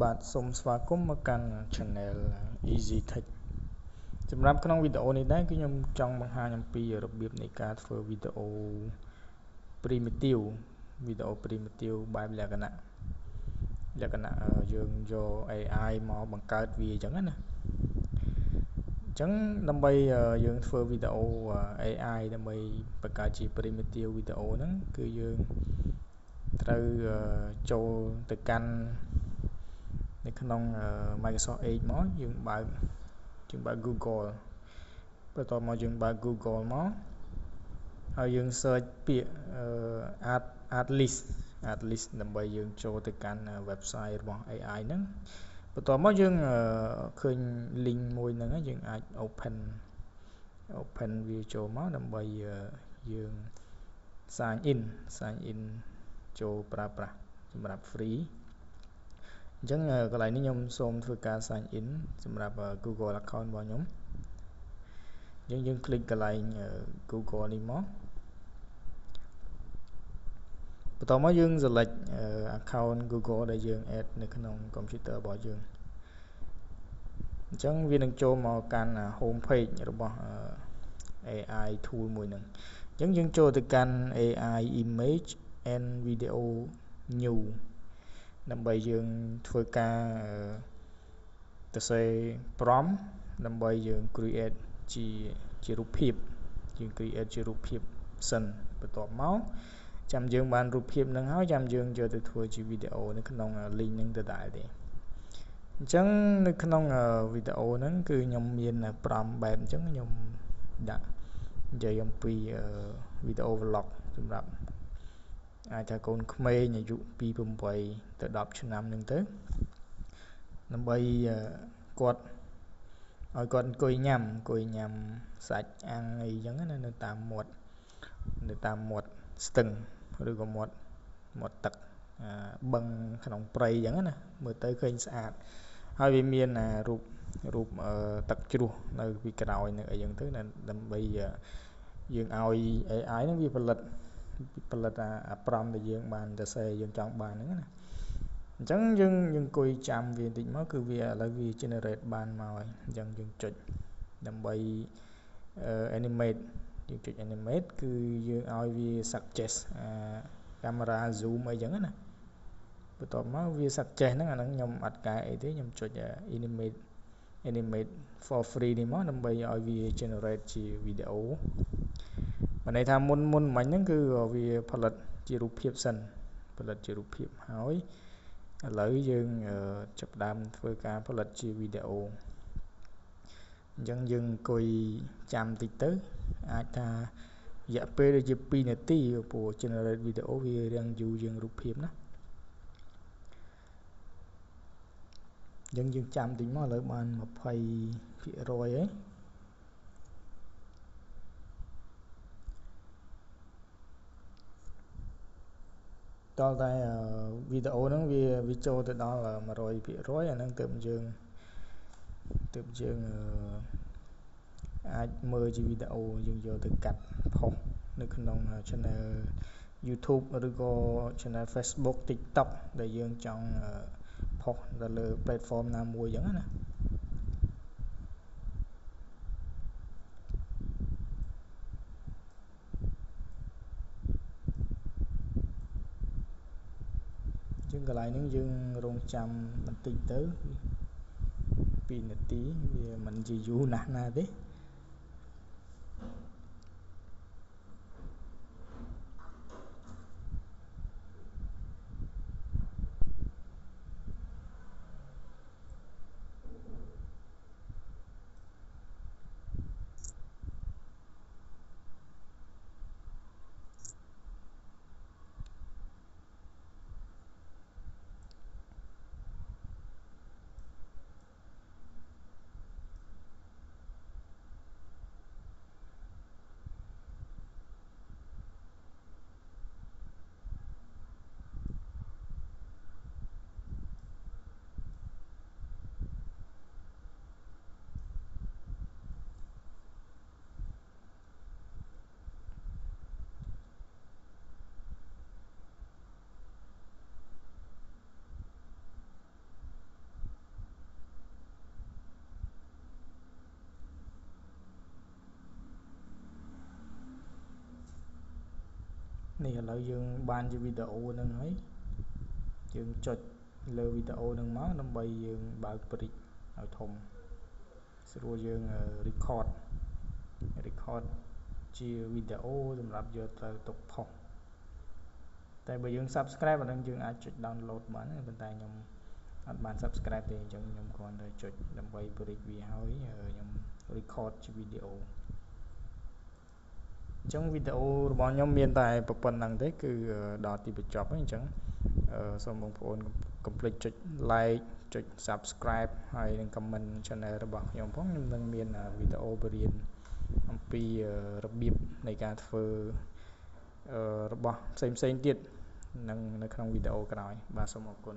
បាទសូមស្វាគមន៍មកកាន់ Channel Easy Tech សម្រាប់ក្នុងវីដេអូនេះដែរគឺខ្ញុំចង់បង្ហាញអំពីរបៀបនៃការធ្វើវីដេអូ primitive វីដេអូ primitive បែបលក្ខណៈយើងយក AI មកបង្កើតវាអញ្ចឹងណាអញ្ចឹងដើម្បីយើងធ្វើវីដេអូ AI ដើម្បីបង្កើតជា primitive វីដេអូហ្នឹងគឺយើងត្រូវចូលទៅកាន់នៅក្នុង Microsoft Edge មកយើងបើក Google បន្ទាប់មកយើងបើក Google មកហើយយើង search ពាក្យ art list ដើម្បីយើងចូលទៅកាន់ website របស់ AI ហ្នឹងបន្ទាប់មកយើងឃើញ link មួយហ្នឹងយើងអាច open វាចូលមកដើម្បីយើង sign in ចូលប្រើប្រាស់សម្រាប់ free អញ្ចឹងកន្លែងនេះខ្ញុំសូមធ្វើការ sign in សម្រាប់ Google account របស់ខ្ញុំអញ្ចឹងយើង click កន្លែង Google នេះមកបន្ទាប់មកយើង select account Google ដែលយើង add នៅក្នុង computer របស់យើងអញ្ចឹងវានឹងចូលមកកាន់ home page របស់ AI tool មួយហ្នឹងអញ្ចឹងយើងចូលទៅកាន់ AI image and video new ដើម្បីយើងធ្វើការទៅសេ prompt ដើម្បីយើង create ជារូបភាពយើង create ជារូបភាពសិនបន្ទាប់មកចាំយើងបានរូបភាពហ្នឹងហើយចាំយើងយកទៅធ្វើជាវីដេអូនៅក្នុង link ហ្នឹងដដែលទេអញ្ចឹងនៅក្នុងវីដេអូហ្នឹងគឺខ្ញុំមាន prompt បែបអញ្ចឹងខ្ញុំដាក់និយាយអំពីវីដេអូ vlog សម្រាប់អាចថាកូនក្មេងអាយុពី8ទៅ10ឆ្នាំហ្នឹងទៅដើម្បីគាត់ឲ្យគាត់អង្គុយញ៉ាំសាច់អាំងអីចឹងណានៅតាមមាត់ស្ទឹងឬក៏មាត់ទឹកបឹងក្នុងព្រៃចឹងណាមើលទៅឃើញស្អាតហើយវាមានរូបទឹកជ្រោះនៅពីក្រោយនៅអីចឹងទៅដើម្បីយើងឲ្យ AI ហ្នឹងវាផលិតអា prompt ដែលយើងបានសរសេរយើងចង់បានហ្នឹងណាអញ្ចឹងយើងអង្គុយចាំវាបន្តិចមកគឺវាឥឡូវវា generate បានមកហើយអញ្ចឹងយើងចុចដើម្បី animate យើងចុច animate គឺយើងឲ្យវា suggest camera zoom អីចឹងណាបន្ទាប់មកវា suggest ហ្នឹងអាហ្នឹងខ្ញុំអត់កែអីទេខ្ញុំចុច animate for free នេះមកដើម្បីឲ្យវា generate ជាវីដេអូបានន័យថាមុនមិញហ្នឹងគឺវាផលិតជារូបភាពសិនហើយឥឡូវយើងចាប់ផ្ដើមធ្វើការផលិតជាវីដេអូអញ្ចឹងយើងអង្គុយចាំតិចទៅអាចថារយៈពេលដូចជា2នាទីព្រោះ generate វីដេអូវារាំងយូរជាងរូបភាពណាអញ្ចឹងយើងចាំតិចមកឥឡូវបាន 20% ហើយតើតែវីដេអូហ្នឹងវាចូលទៅដល់ 100% អាហ្នឹងទើបយើងអាចមើលជាវីដេអូយើងយកទៅកាត់ផុសនៅក្នុង channel YouTube ឬក៏ channel Facebook TikTok ដែលយើងចង់ផុសទៅលើ platform ណាមួយអញ្ចឹងណាជាងកន្លែងហ្នឹងយើងរងចាំបន្តិចទៅ2នាទីវាមិនជាយូរណាស់ណាទេ នេះឥឡូវយើងបានជាវីដេអូហ្នឹងហើយយើងចុចលើវីដេអូហ្នឹងមកដើម្បីយើងបើក bridge ឲ្យធំស្រួលយើង record ជាវីដេអូសម្រាប់យកទៅទុកផុសតែបើយើង subscribe អាហ្នឹងយើងអាចចុច download បានប៉ុន្តែខ្ញុំអត់បាន subscribe ទេអញ្ចឹងខ្ញុំគ្រាន់តែចុចដើម្បី bridge វាហើយខ្ញុំ record ជាវីដេអូអញ្ចឹងវីដេអូរបស់ខ្ញុំមានតែប៉ុណ្្នឹងទេគឺដល់ទីបញ្ចប់ហើយអញ្ចឹងសូមបងប្អូនកុំភ្លេចចុច like ចុច subscribe ហើយនិង comment channel របស់ខ្ញុំផងខ្ញុំនឹងមានវីដេអូបរៀនអំពីរបៀបនៃការធ្វើរបស់ផ្សេងៗទៀតនៅក្នុងវីដេអូក្រោយបាទសូមអរគុណ